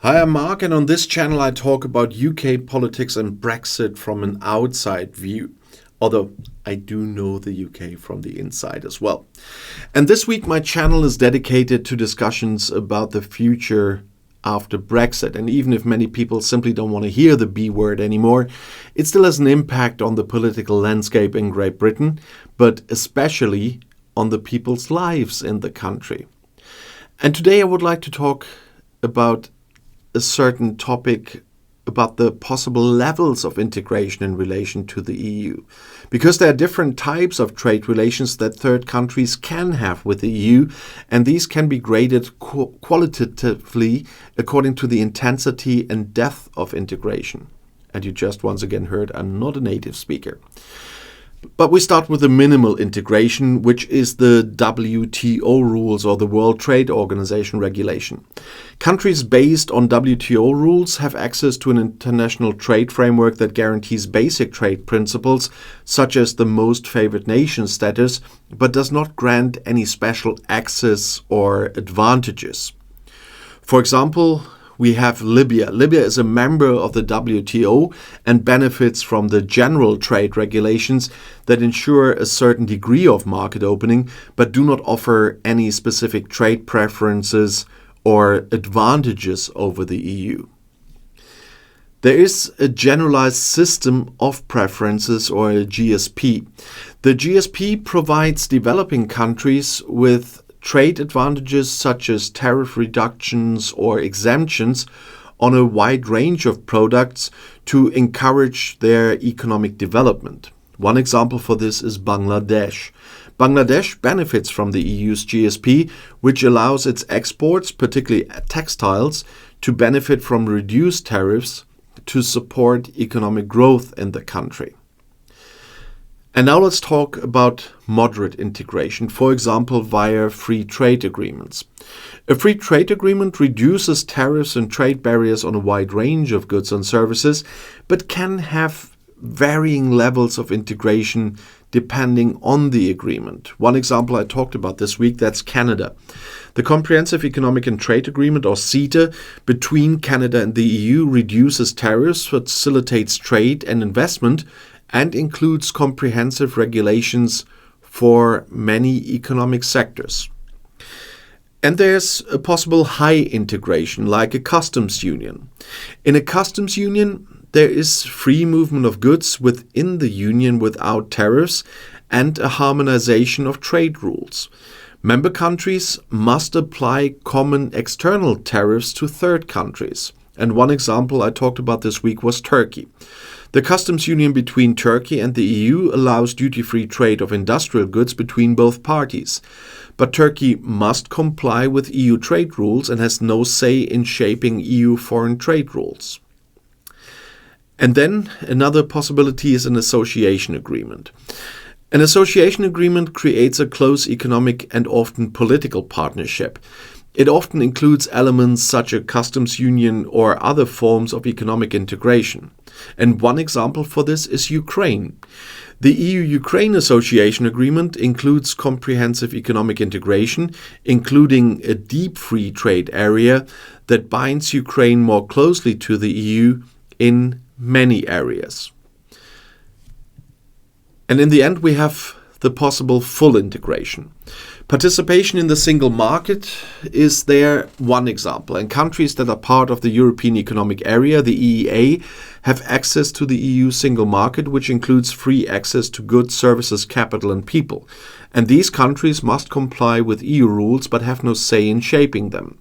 Hi, I'm Marc, and on this channel I talk about UK politics and Brexit from an outside view. Although I do know the UK from the inside as well. And this week my channel is dedicated to discussions about the future after Brexit. And even if many people simply don't want to hear the B word anymore, it still has an impact on the political landscape in Great Britain, but especially on the people's lives in the country. And today I would like to talk about a certain topic about the possible levels of integration in relation to the EU. Because there are different types of trade relations that third countries can have with the EU, and these can be graded qualitatively according to the intensity and depth of integration. And you just once again heard I'm not a native speaker. But we start with the minimal integration, which is the WTO rules or the World Trade Organization regulation. Countries based on WTO rules have access to an international trade framework that guarantees basic trade principles, such as the most favored nation status, but does not grant any special access or advantages. For example, we have Libya. Libya is a member of the WTO and benefits from the general trade regulations that ensure a certain degree of market opening, but do not offer any specific trade preferences or advantages over the EU. There is a generalized system of preferences, or a GSP. The GSP provides developing countries with trade advantages such as tariff reductions or exemptions on a wide range of products to encourage their economic development. One example for this is Bangladesh. Bangladesh benefits from the EU's GSP, which allows its exports, particularly textiles, to benefit from reduced tariffs to support economic growth in the country. And now let's talk about moderate integration, for example, via free trade agreements. A free trade agreement reduces tariffs and trade barriers on a wide range of goods and services, but can have varying levels of integration depending on the agreement. One example I talked about this week, that's Canada. The Comprehensive Economic and Trade Agreement, or CETA, between Canada and the EU reduces tariffs, facilitates trade and investment, and includes comprehensive regulations for many economic sectors. And there's a possible high integration, like a customs union. In a customs union, there is free movement of goods within the union without tariffs and a harmonization of trade rules. Member countries must apply common external tariffs to third countries. And one example I talked about this week was Turkey. The customs union between Turkey and the EU allows duty-free trade of industrial goods between both parties. But Turkey must comply with EU trade rules and has no say in shaping EU foreign trade rules. And then another possibility is an association agreement. An association agreement creates a close economic and often political partnership. It often includes elements such as a customs union or other forms of economic integration. And one example for this is Ukraine. The EU-Ukraine Association Agreement includes comprehensive economic integration, including a deep free trade area that binds Ukraine more closely to the EU in many areas. And in the end, we have the possible full integration. Participation in the single market is there one example, and countries that are part of the European Economic Area, the EEA, have access to the EU single market, which includes free access to goods, services, capital and people. And these countries must comply with EU rules but have no say in shaping them.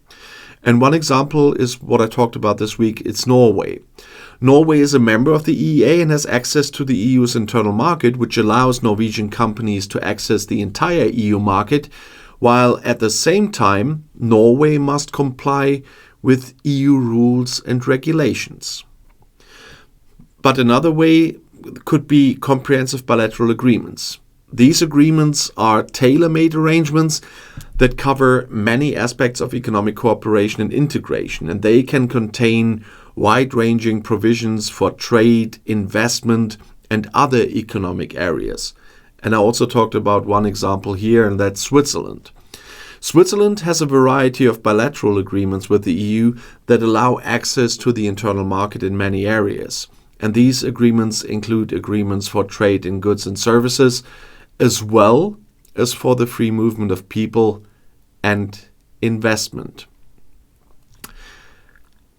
And one example is what I talked about this week, it's Norway. Norway is a member of the EEA and has access to the EU's internal market, which allows Norwegian companies to access the entire EU market, while at the same time, Norway must comply with EU rules and regulations. But another way could be comprehensive bilateral agreements. These agreements are tailor-made arrangements that cover many aspects of economic cooperation and integration, and they can contain wide-ranging provisions for trade, investment, and other economic areas. And I also talked about one example here, and that's Switzerland. Switzerland has a variety of bilateral agreements with the EU that allow access to the internal market in many areas. And these agreements include agreements for trade in goods and services, as well as for the free movement of people and investment.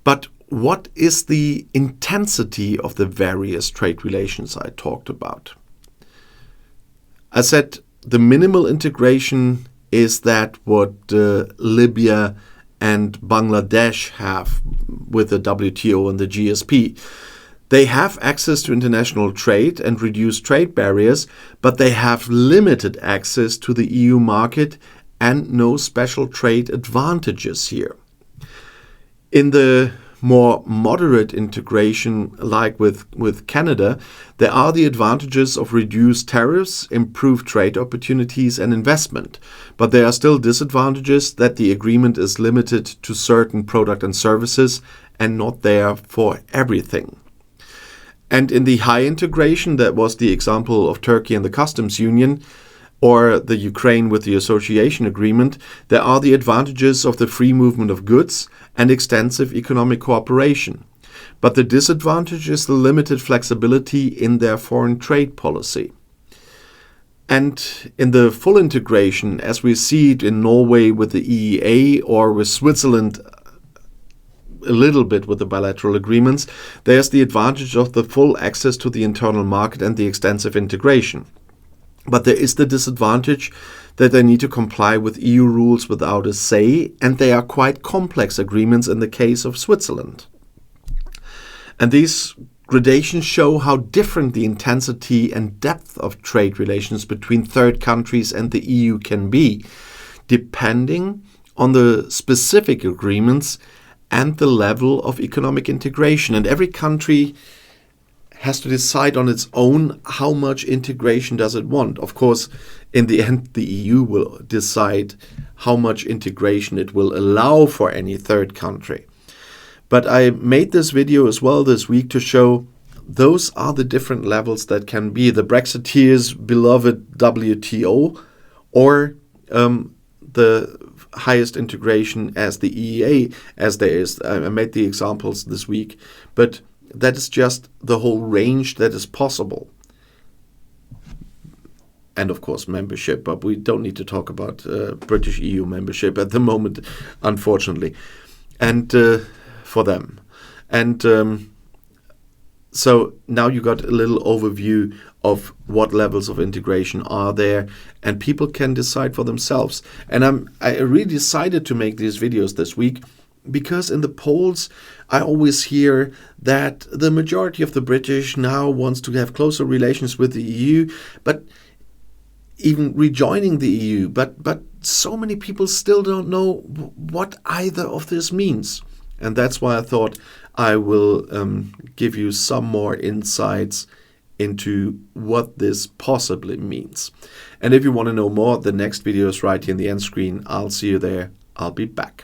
But what is the intensity of the various trade relations I talked about? I said the minimal integration is that what Libya and Bangladesh have with the WTO and the GSP. They have access to international trade and reduced trade barriers, but they have limited access to the EU market and no special trade advantages here. In the more moderate integration, like with Canada, there are the advantages of reduced tariffs, improved trade opportunities and investment. But there are still disadvantages that the agreement is limited to certain products and services and not there for everything. And in the high integration, that was the example of Turkey and the customs union, or the Ukraine with the association agreement, there are the advantages of the free movement of goods and extensive economic cooperation. But the disadvantage is the limited flexibility in their foreign trade policy. And in the full integration, as we see it in Norway with the EEA or with Switzerland a little bit with the bilateral agreements, there's the advantage of the full access to the internal market and the extensive integration. But there is the disadvantage that they need to comply with EU rules without a say, and they are quite complex agreements in the case of Switzerland. And these gradations show how different the intensity and depth of trade relations between third countries and the EU can be, depending on the specific agreements and the level of economic integration. And every country has to decide on its own how much integration does it want. Of course, in the end, the EU will decide how much integration it will allow for any third country. But I made this video as well this week to show those are the different levels that can be. The Brexiteers' beloved WTO or the highest integration as the EEA, as there is. I made the examples this week, but that is just the whole range that is possible. And of course membership, but we don't need to talk about British EU membership at the moment, unfortunately, and for them. And so now you got a little overview of what levels of integration are there, and people can decide for themselves. And I really decided to make these videos this week because in the polls, I always hear that the majority of the British now wants to have closer relations with the EU, but even rejoining the EU. But so many people still don't know what either of this means. And that's why I thought I will give you some more insights into what this possibly means. And if you want to know more, the next video is right here in the end screen. I'll see you there. I'll be back.